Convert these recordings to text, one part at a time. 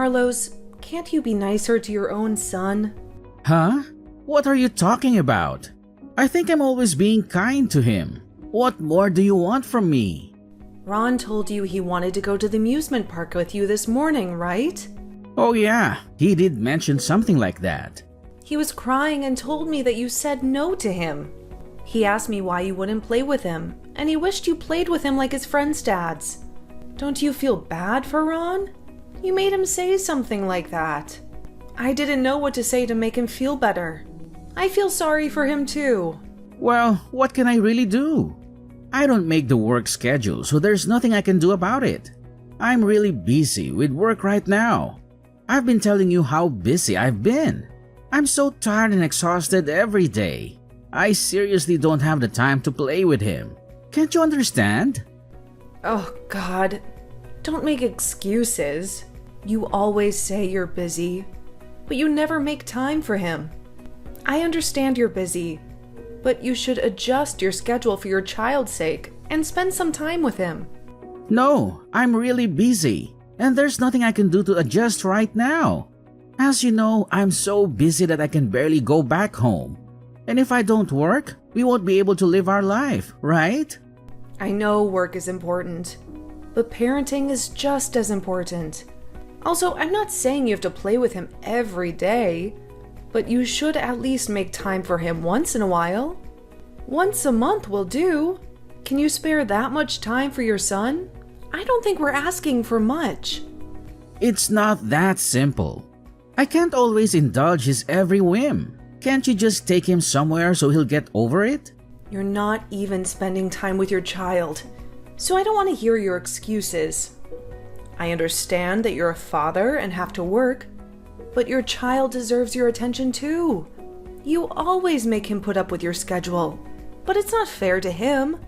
Carlos, can't you be nicer to your own son? Huh? What are you talking about? I think I'm always being kind to him. What more do you want from me? Ron told you he wanted to go to the amusement park with you this morning, right? Oh yeah, he did mention something like that. He was crying and told me that you said no to him. He asked me why you wouldn't play with him, and he wished you played with him like his friends' dads. Don't you feel bad for Ron? You made him say something like that. I didn't know what to say to make him feel better. I feel sorry for him too. Well, what can I really do? I don't make the work schedule, so there's nothing I can do about it. I'm really busy with work right now. I've been telling you how busy I've been. I'm so tired and exhausted every day. I seriously don't have the time to play with him. Can't you understand? Oh God, don't make excuses. You always say you're busy, but you never make time for him. I understand you're busy, but you should adjust your schedule for your child's sake and spend some time with him. No, I'm really busy, and there's nothing I can do to adjust right now. As you know, I'm so busy that I can barely go back home. And if I don't work, we won't be able to live our life, right? I know work is important, but parenting is just as important. Also, I'm not saying you have to play with him every day, but you should at least make time for him once in a while. Once a month will do. Can you spare that much time for your son? I don't think we're asking for much. It's not that simple. I can't always indulge his every whim. Can't you just take him somewhere so he'll get over it? You're not even spending time with your child, so I don't want to hear your excuses. I understand that you're a father and have to work, but your child deserves your attention too. You always make him put up with your schedule, but it's not fair to him.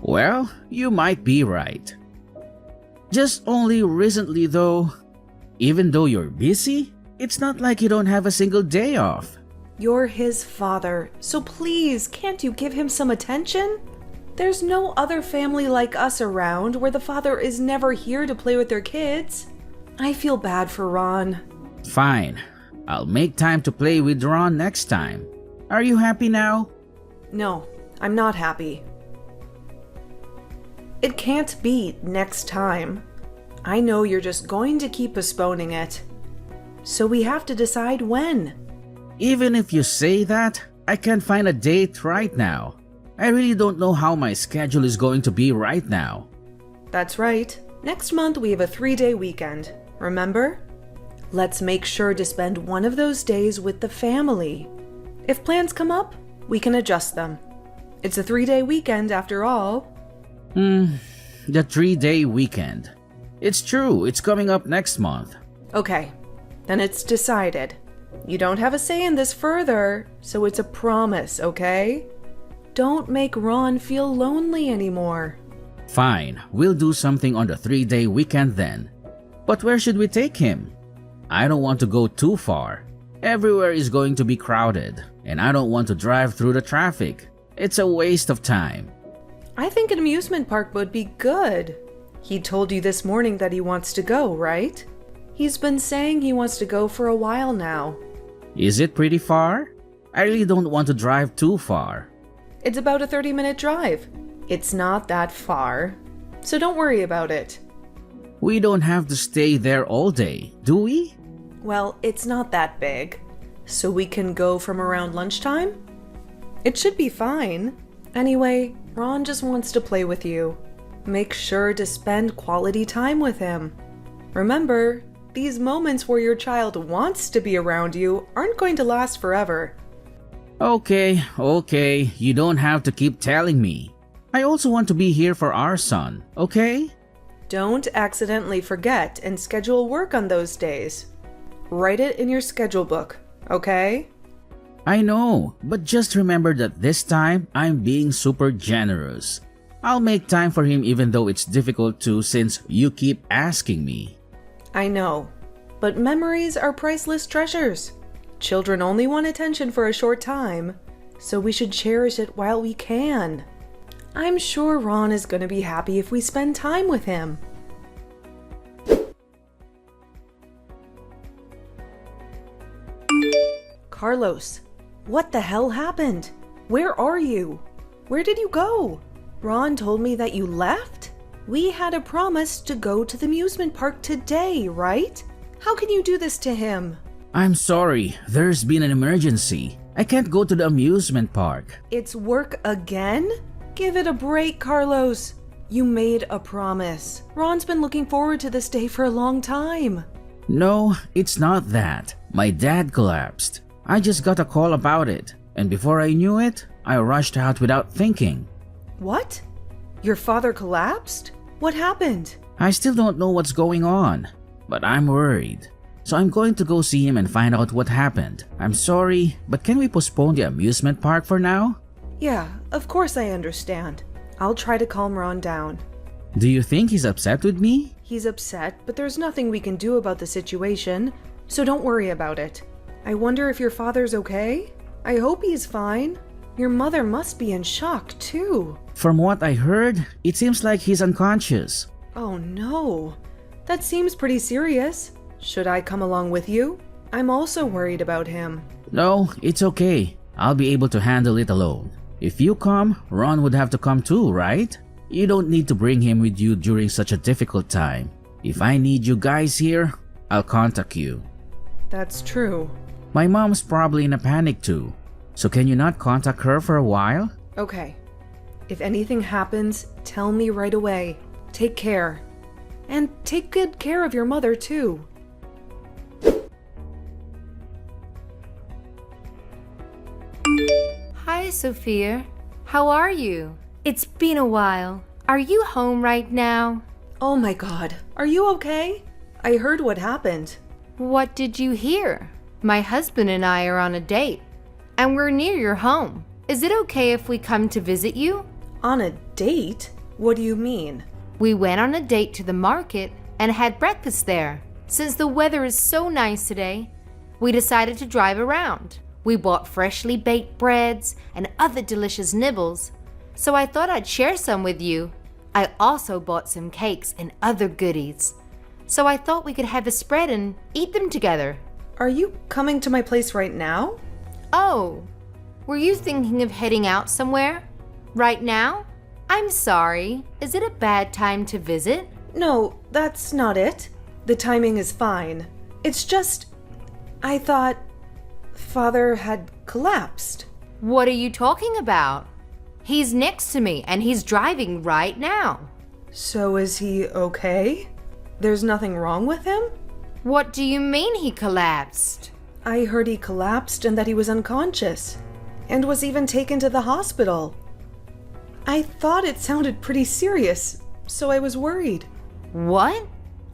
Well, you might be right. Just only recently though, even though you're busy, it's not like you don't have a single day off. You're his father, so please, can't you give him some attention? There's no other family like us around where the father is never here to play with their kids. I feel bad for Ron. Fine. I'll make time to play with Ron next time. Are you happy now? No, I'm not happy. It can't be next time. I know you're just going to keep postponing it. So we have to decide when. Even if you say that, I can't find a date right now. I really don't know how my schedule is going to be right now. That's right. Next month we have a 3-day weekend. Remember? Let's make sure to spend one of those days with the family. If plans come up, we can adjust them. It's a 3-day weekend after all. The 3-day weekend. It's true, it's coming up next month. Okay, then it's decided. You don't have a say in this further, so it's a promise, okay? Don't make Ron feel lonely anymore. Fine, we'll do something on the 3-day weekend then. But where should we take him? I don't want to go too far. Everywhere is going to be crowded, and I don't want to drive through the traffic. It's a waste of time. I think an amusement park would be good. He told you this morning that he wants to go, right? He's been saying he wants to go for a while now. Is it pretty far? I really don't want to drive too far. It's about a 30-minute drive. It's not that far, so don't worry about it. We don't have to stay there all day, do we? Well, it's not that big, so we can go from around lunchtime? It should be fine. Anyway, Ron just wants to play with you. Make sure to spend quality time with him. Remember, these moments where your child wants to be around you aren't going to last forever. Okay, you don't have to keep telling me. I also want to be here for our son, okay? Don't accidentally forget and schedule work on those days. Write it in your schedule book, okay? I know, but just remember that this time I'm being super generous. I'll make time for him even though it's difficult to since you keep asking me. I know, but memories are priceless treasures. Children only want attention for a short time, so we should cherish it while we can. I'm sure Ron is going to be happy if we spend time with him. Carlos, what the hell happened? Where are you? Where did you go? Ron told me that you left? We had a promise to go to the amusement park today, right? How can you do this to him? I'm sorry, there's been an emergency. I can't go to the amusement park. It's work again? Give it a break, Carlos. You made a promise. Ron's been looking forward to this day for a long time. No, it's not that. My dad collapsed. I just got a call about it, and before I knew it, I rushed out without thinking. What? Your father collapsed? What happened? I still don't know what's going on, but I'm worried. So I'm going to go see him and find out what happened. I'm sorry, but can we postpone the amusement park for now? Yeah, of course I understand. I'll try to calm Ron down. Do you think he's upset with me? He's upset, but there's nothing we can do about the situation, so don't worry about it. I wonder if your father's okay? I hope he's fine. Your mother must be in shock, too. From what I heard, it seems like he's unconscious. Oh no, that seems pretty serious. Should I come along with you? I'm also worried about him. No, it's okay. I'll be able to handle it alone. If you come, Ron would have to come too, right? You don't need to bring him with you during such a difficult time. If I need you guys here, I'll contact you. That's true. My mom's probably in a panic too. So can you not contact her for a while? Okay. If anything happens, tell me right away. Take care. And take good care of your mother too. Hi, Sophia. How are you? It's been a while. Are you home right now? Oh my god, are you okay? I heard what happened. What did you hear? My husband and I are on a date, and we're near your home. Is it okay if we come to visit you? On a date? What do you mean? We went on a date to the market and had breakfast there. Since the weather is so nice today, we decided to drive around. We bought freshly baked breads and other delicious nibbles, so I thought I'd share some with you. I also bought some cakes and other goodies, so I thought we could have a spread and eat them together. Are you coming to my place right now? Oh, were you thinking of heading out somewhere? Right now? I'm sorry. Is it a bad time to visit? No, that's not it. The timing is fine. It's just, I thought Father had collapsed. What are you talking about? He's next to me and he's driving right now. So is he okay? There's nothing wrong with him? What do you mean he collapsed? I heard he collapsed and that he was unconscious, and was even taken to the hospital. I thought it sounded pretty serious, so I was worried. What?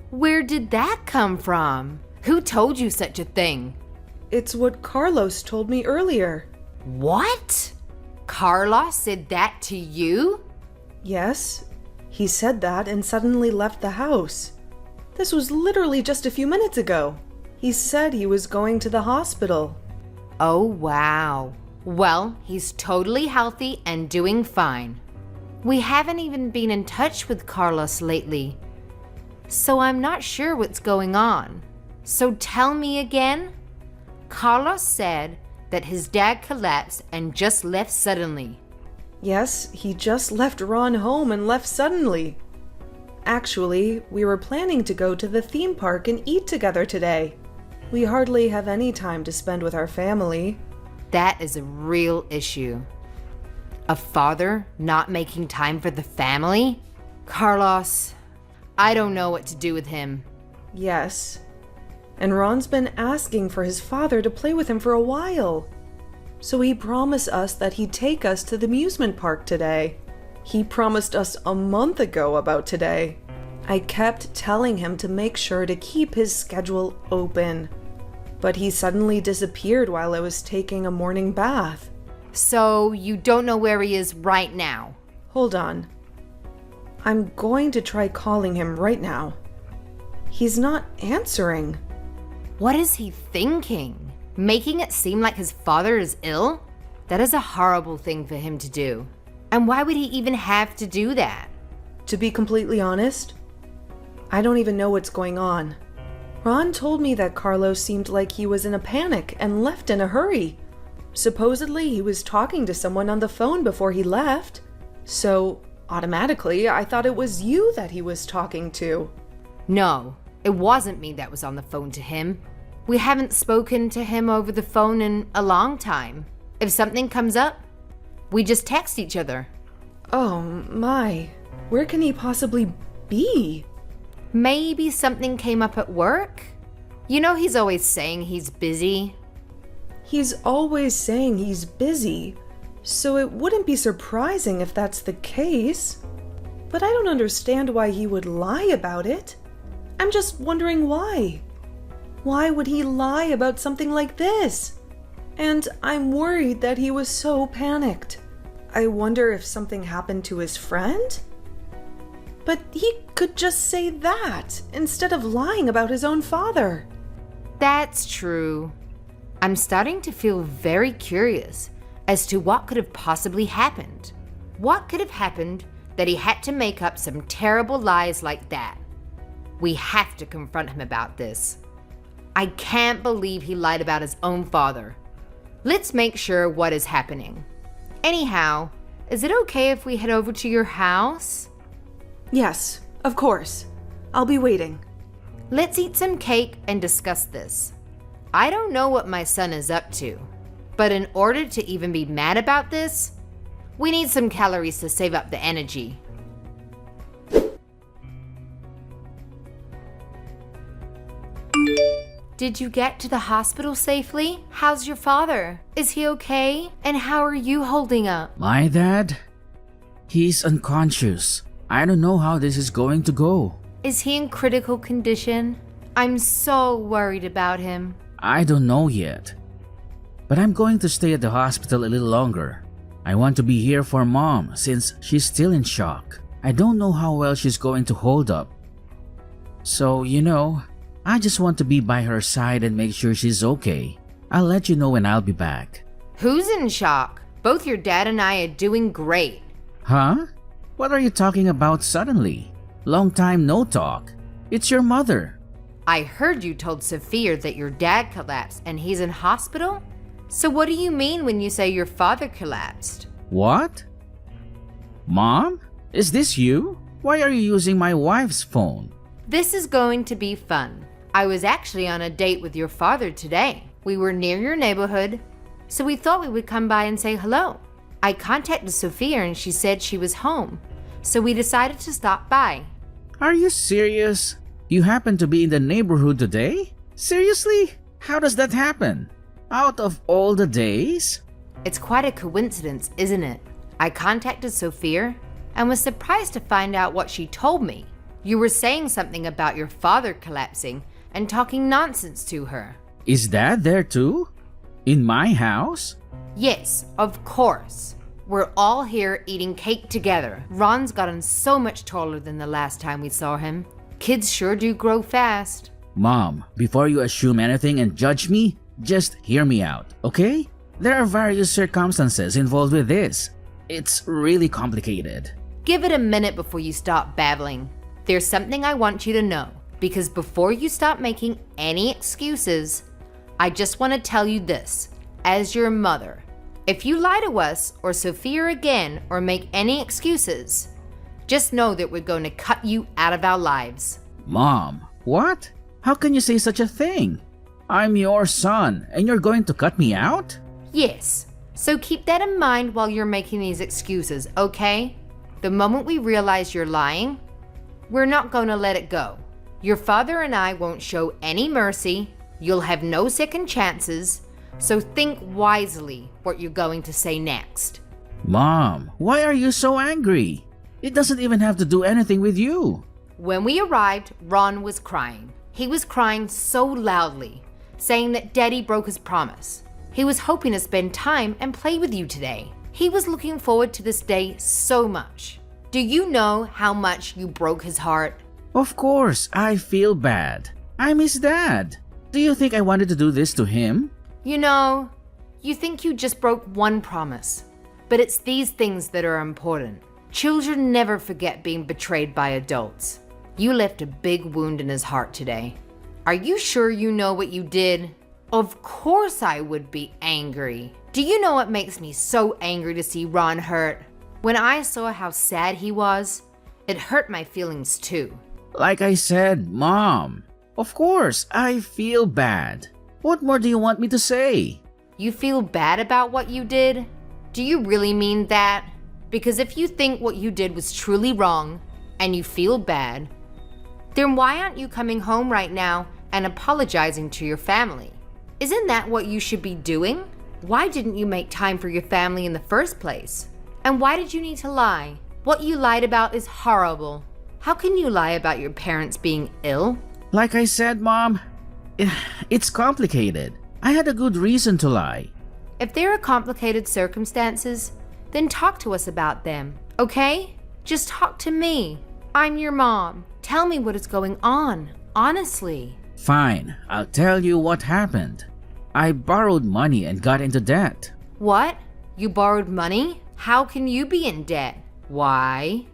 Where did that come from? Who told you such a thing? It's what Carlos told me earlier. What? Carlos said that to you? Yes, he said that and suddenly left the house. This was literally just a few minutes ago. He said he was going to the hospital. Oh, wow. Well, he's totally healthy and doing fine. We haven't even been in touch with Carlos lately, so I'm not sure what's going on. So tell me again. Carlos said that his dad collapsed and just left suddenly. Yes, he just left Ron home and left suddenly. Actually, we were planning to go to the theme park and eat together today. We hardly have any time to spend with our family. That is a real issue. A father not making time for the family? Carlos, I don't know what to do with him. Yes. And Ron's been asking for his father to play with him for a while. So he promised us that he'd take us to the amusement park today. He promised us a month ago about today. I kept telling him to make sure to keep his schedule open. But he suddenly disappeared while I was taking a morning bath. So you don't know where he is right now? Hold on. I'm going to try calling him right now. He's not answering. What is he thinking? Making it seem like his father is ill? That is a horrible thing for him to do. And why would he even have to do that? To be completely honest, I don't even know what's going on. Ron told me that Carlos seemed like he was in a panic and left in a hurry. Supposedly, he was talking to someone on the phone before he left. So, automatically, I thought it was you that he was talking to. No, it wasn't me that was on the phone to him. We haven't spoken to him over the phone in a long time. If something comes up, we just text each other. Oh my, where can he possibly be? Maybe something came up at work? You know he's always saying he's busy. He's always saying he's busy, so it wouldn't be surprising if that's the case. But I don't understand why he would lie about it. I'm just wondering why. Why would he lie about something like this? And I'm worried that he was so panicked. I wonder if something happened to his friend? But he could just say that instead of lying about his own father. That's true. I'm starting to feel very curious as to what could have possibly happened. What could have happened that he had to make up some terrible lies like that? We have to confront him about this. I can't believe he lied about his own father. Let's make sure what is happening. Anyhow, is it okay if we head over to your house? Yes, of course. I'll be waiting. Let's eat some cake and discuss this. I don't know what my son is up to, but in order to even be mad about this, we need some calories to save up the energy. Did you get to the hospital safely? How's your father? Is he okay? And how are you holding up? My dad? He's unconscious. I don't know how this is going to go. Is he in critical condition? I'm so worried about him. I don't know yet. But I'm going to stay at the hospital a little longer. I want to be here for Mom since she's still in shock. I don't know how well she's going to hold up. So, I just want to be by her side and make sure she's okay. I'll let you know when I'll be back. Who's in shock? Both your dad and I are doing great. Huh? What are you talking about suddenly? Long time no talk. It's your mother. I heard you told Sophia that your dad collapsed and he's in hospital? So what do you mean when you say your father collapsed? What? Mom? Is this you? Why are you using my wife's phone? This is going to be fun. I was actually on a date with your father today. We were near your neighborhood, so we thought we would come by and say hello. I contacted Sophia and she said she was home, so we decided to stop by. Are you serious? You happen to be in the neighborhood today? Seriously? How does that happen? Out of all the days? It's quite a coincidence, isn't it? I contacted Sophia and was surprised to find out what she told me. You were saying something about your father collapsing and talking nonsense to her. Is Dad there too? In my house? Yes, of course. We're all here eating cake together. Ron's gotten so much taller than the last time we saw him. Kids sure do grow fast. Mom, before you assume anything and judge me, just hear me out, okay? There are various circumstances involved with this. It's really complicated. Give it a minute before you start babbling. There's something I want you to know, because before you start making any excuses, I just want to tell you this, as your mother. If you lie to us or Sophia again or make any excuses, just know that we're going to cut you out of our lives. Mom, what? How can you say such a thing? I'm your son and you're going to cut me out? Yes, so keep that in mind while you're making these excuses, okay? The moment we realize you're lying, we're not going to let it go. Your father and I won't show any mercy. You'll have no second chances. So think wisely what you're going to say next. Mom, why are you so angry? It doesn't even have to do anything with you. When we arrived, Ron was crying. He was crying so loudly, saying that Daddy broke his promise. He was hoping to spend time and play with you today. He was looking forward to this day so much. Do you know how much you broke his heart? Of course, I feel bad. I'm his dad. Do you think I wanted to do this to him? You know, you think you just broke one promise, but it's these things that are important. Children never forget being betrayed by adults. You left a big wound in his heart today. Are you sure you know what you did? Of course I would be angry. Do you know what makes me so angry to see Ron hurt? When I saw how sad he was, it hurt my feelings too. Like I said, Mom, of course, I feel bad. What more do you want me to say? You feel bad about what you did? Do you really mean that? Because if you think what you did was truly wrong, and you feel bad, then why aren't you coming home right now and apologizing to your family? Isn't that what you should be doing? Why didn't you make time for your family in the first place? And why did you need to lie? What you lied about is horrible. How can you lie about your parents being ill? Like I said, Mom, it's complicated. I had a good reason to lie. If there are complicated circumstances, then talk to us about them, okay? Just talk to me. I'm your mom. Tell me what is going on, honestly. Fine, I'll tell you what happened. I borrowed money and got into debt. What? You borrowed money? How can you be in debt? Why?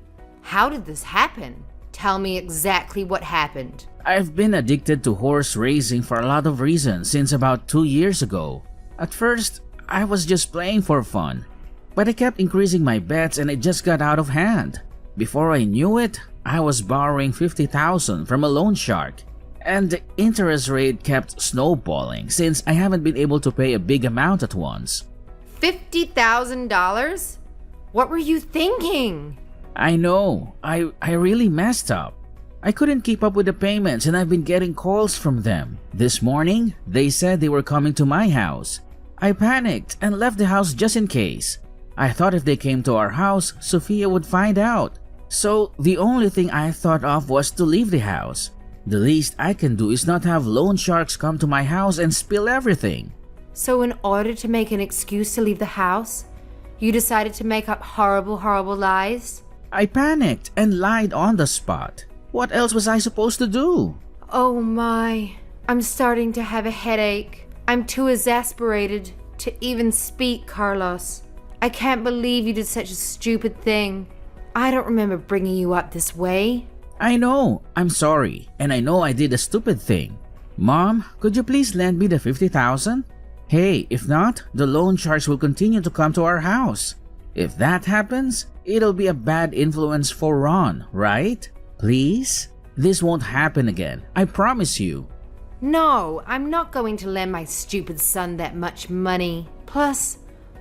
How did this happen? Tell me exactly what happened. I've been addicted to horse racing for a lot of reasons since about 2 years ago. At first, I was just playing for fun, but I kept increasing my bets and it just got out of hand. Before I knew it, I was borrowing $50,000 from a loan shark, and the interest rate kept snowballing since I haven't been able to pay a big amount at once. $50,000? What were you thinking? I know, I really messed up. I couldn't keep up with the payments and I've been getting calls from them. This morning, they said they were coming to my house. I panicked and left the house just in case. I thought if they came to our house, Sophia would find out. So the only thing I thought of was to leave the house. The least I can do is not have loan sharks come to my house and spill everything. So in order to make an excuse to leave the house, you decided to make up horrible lies? I panicked and lied on the spot. What else was I supposed to do? Oh my, I'm starting to have a headache. I'm too exasperated to even speak, Carlos. I can't believe you did such a stupid thing. I don't remember bringing you up this way. I know, I'm sorry, and I know I did a stupid thing. Mom, could you please lend me the $50,000? Hey, if not, the loan sharks will continue to come to our house. If that happens, it'll be a bad influence for Ron, right? Please? This won't happen again, I promise you. No, I'm not going to lend my stupid son that much money. Plus,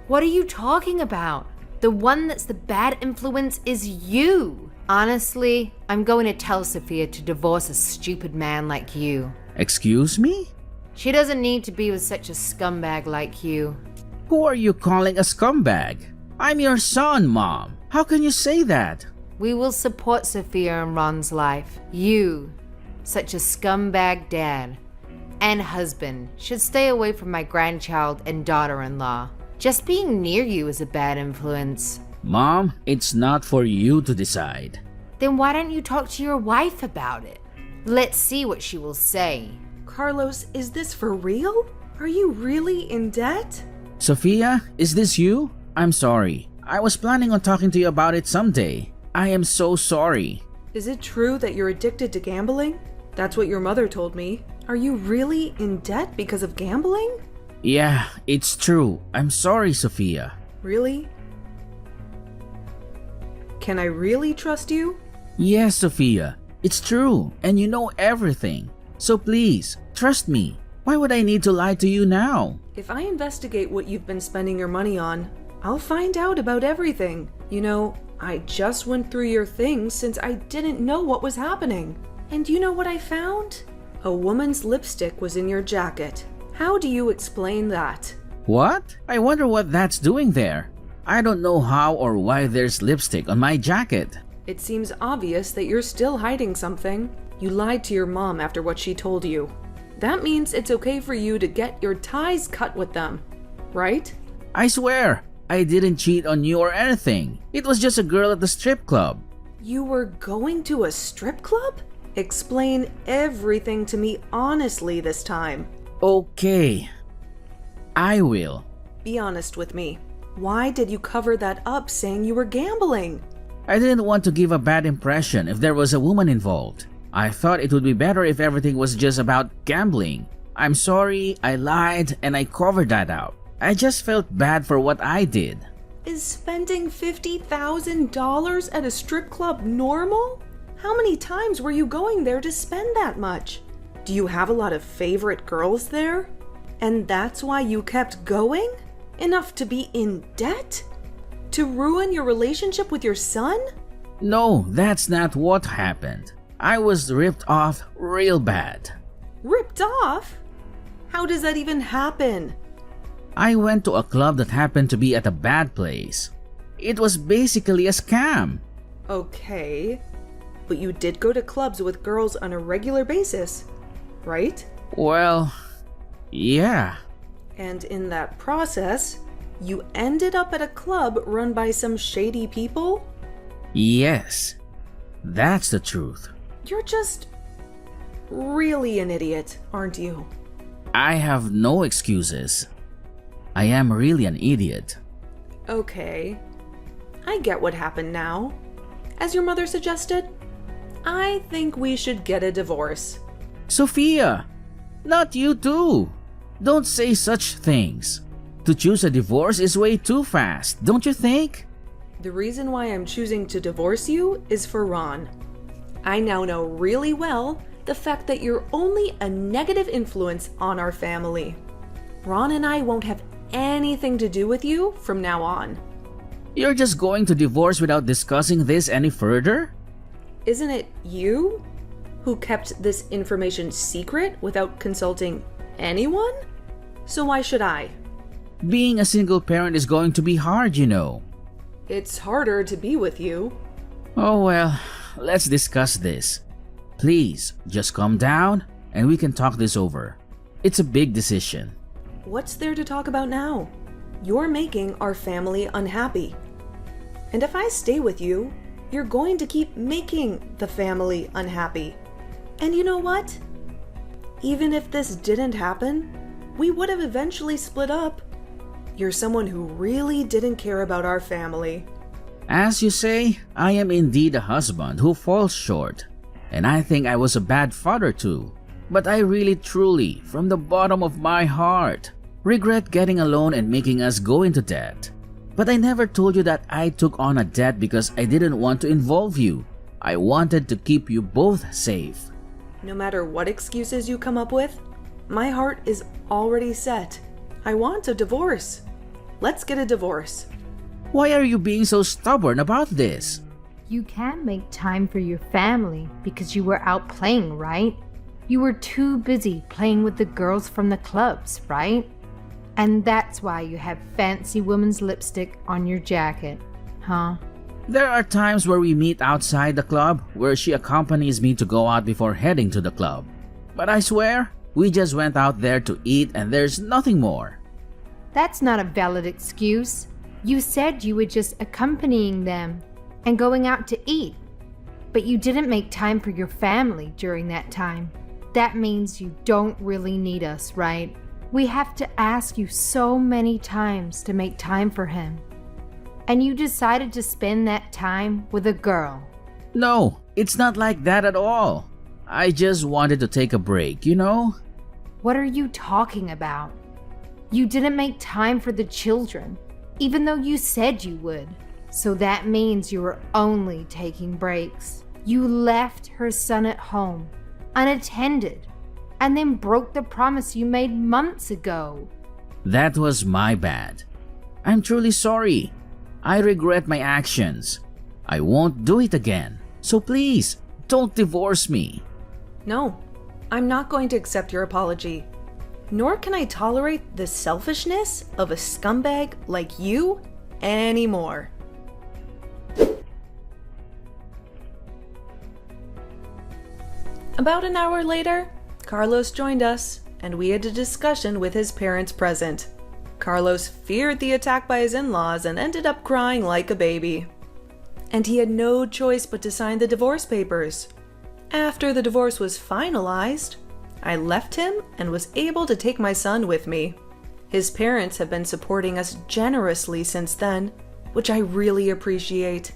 what are you talking about? The one that's the bad influence is you. Honestly, I'm going to tell Sophia to divorce a stupid man like you. Excuse me? She doesn't need to be with such a scumbag like you. Who are you calling a scumbag? I'm your son, Mom. How can you say that? We will support Sophia in Ron's life. You, such a scumbag dad and husband, should stay away from my grandchild and daughter-in-law. Just being near you is a bad influence. Mom, it's not for you to decide. Then why don't you talk to your wife about it? Let's see what she will say. Carlos, is this for real? Are you really in debt? Sophia, is this you? I'm sorry. I was planning on talking to you about it someday. I am so sorry. Is it true that you're addicted to gambling? That's what your mother told me. Are you really in debt because of gambling? Yeah, it's true. I'm sorry, Sophia. Really? Can I really trust you? Yes, Sophia. It's true, and you know everything. So please, trust me. Why would I need to lie to you now? If I investigate what you've been spending your money on, I'll find out about everything. You know, I just went through your things since I didn't know what was happening. And you know what I found? A woman's lipstick was in your jacket. How do you explain that? What? I wonder what that's doing there. I don't know how or why there's lipstick on my jacket. It seems obvious that you're still hiding something. You lied to your mom after what she told you. That means it's okay for you to get your ties cut with them, right? I swear, I didn't cheat on you or anything. It was just a girl at the strip club. You were going to a strip club? Explain everything to me honestly this time. Okay, I will. Be honest with me. Why did you cover that up saying you were gambling? I didn't want to give a bad impression if there was a woman involved. I thought it would be better if everything was just about gambling. I'm sorry, I lied, and I covered that up. I just felt bad for what I did. Is spending $50,000 at a strip club normal? How many times were you going there to spend that much? Do you have a lot of favorite girls there? And that's why you kept going? Enough to be in debt? To ruin your relationship with your son? No, that's not what happened. I was ripped off real bad. Ripped off? How does that even happen? I went to a club that happened to be at a bad place. It was basically a scam. Okay, but you did go to clubs with girls on a regular basis, right? Well, yeah. And in that process, you ended up at a club run by some shady people? Yes, that's the truth. You're just really an idiot, aren't you? I have no excuses. I am really an idiot. Okay, I get what happened now. As your mother suggested, I think we should get a divorce. Sophia, not you too. Don't say such things. To choose a divorce is way too fast, don't you think? The reason why I'm choosing to divorce you is for Ron. I now know really well the fact that you're only a negative influence on our family. Ron and I won't have anything to do with you from now on. You're just going to divorce without discussing this any further? Isn't it you who kept this information secret without consulting anyone? So why should I? Being a single parent is going to be hard, you know. It's harder to be with you. Oh well, let's discuss this. Please, just calm down and we can talk this over. It's a big decision. What's there to talk about now? You're making our family unhappy. And if I stay with you, you're going to keep making the family unhappy. And you know what? Even if this didn't happen, we would have eventually split up. You're someone who really didn't care about our family. As you say, I am indeed a husband who falls short. And I think I was a bad father too. But I really truly, from the bottom of my heart, regret getting a loan and making us go into debt. But I never told you that I took on a debt because I didn't want to involve you. I wanted to keep you both safe. No matter what excuses you come up with, my heart is already set. I want a divorce. Let's get a divorce. Why are you being so stubborn about this? You can make time for your family because you were out playing, right? You were too busy playing with the girls from the clubs, right? And that's why you have fancy woman's lipstick on your jacket, huh? There are times where we meet outside the club where she accompanies me to go out before heading to the club. But I swear, we just went out there to eat and there's nothing more. That's not a valid excuse. You said you were just accompanying them and going out to eat. But you didn't make time for your family during that time. That means you don't really need us, right? We have to ask you so many times to make time for him. And you decided to spend that time with a girl. No, it's not like that at all. I just wanted to take a break, you know? What are you talking about? You didn't make time for the children, even though you said you would. So that means you were only taking breaks. You left her son at home, unattended, and then broke the promise you made months ago. That was my bad. I'm truly sorry. I regret my actions. I won't do it again. So please, don't divorce me. No, I'm not going to accept your apology. Nor can I tolerate the selfishness of a scumbag like you anymore. About an hour later, Carlos joined us, and we had a discussion with his parents present. Carlos feared the attack by his in-laws and ended up crying like a baby. And he had no choice but to sign the divorce papers. After the divorce was finalized, I left him and was able to take my son with me. His parents have been supporting us generously since then, which I really appreciate.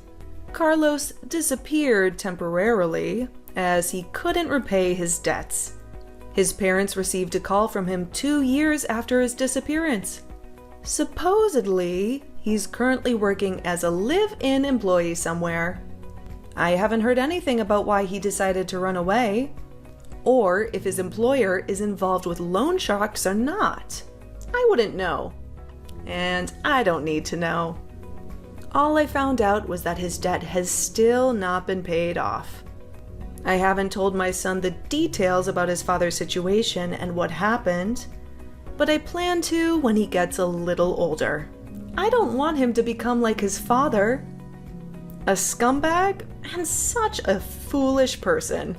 Carlos disappeared temporarily, as he couldn't repay his debts. His parents received a call from him 2 years after his disappearance. Supposedly, he's currently working as a live-in employee somewhere. I haven't heard anything about why he decided to run away, or if his employer is involved with loan sharks or not. I wouldn't know. And I don't need to know. All I found out was that his debt has still not been paid off. I haven't told my son the details about his father's situation and what happened, but I plan to when he gets a little older. I don't want him to become like his father. A scumbag and such a foolish person.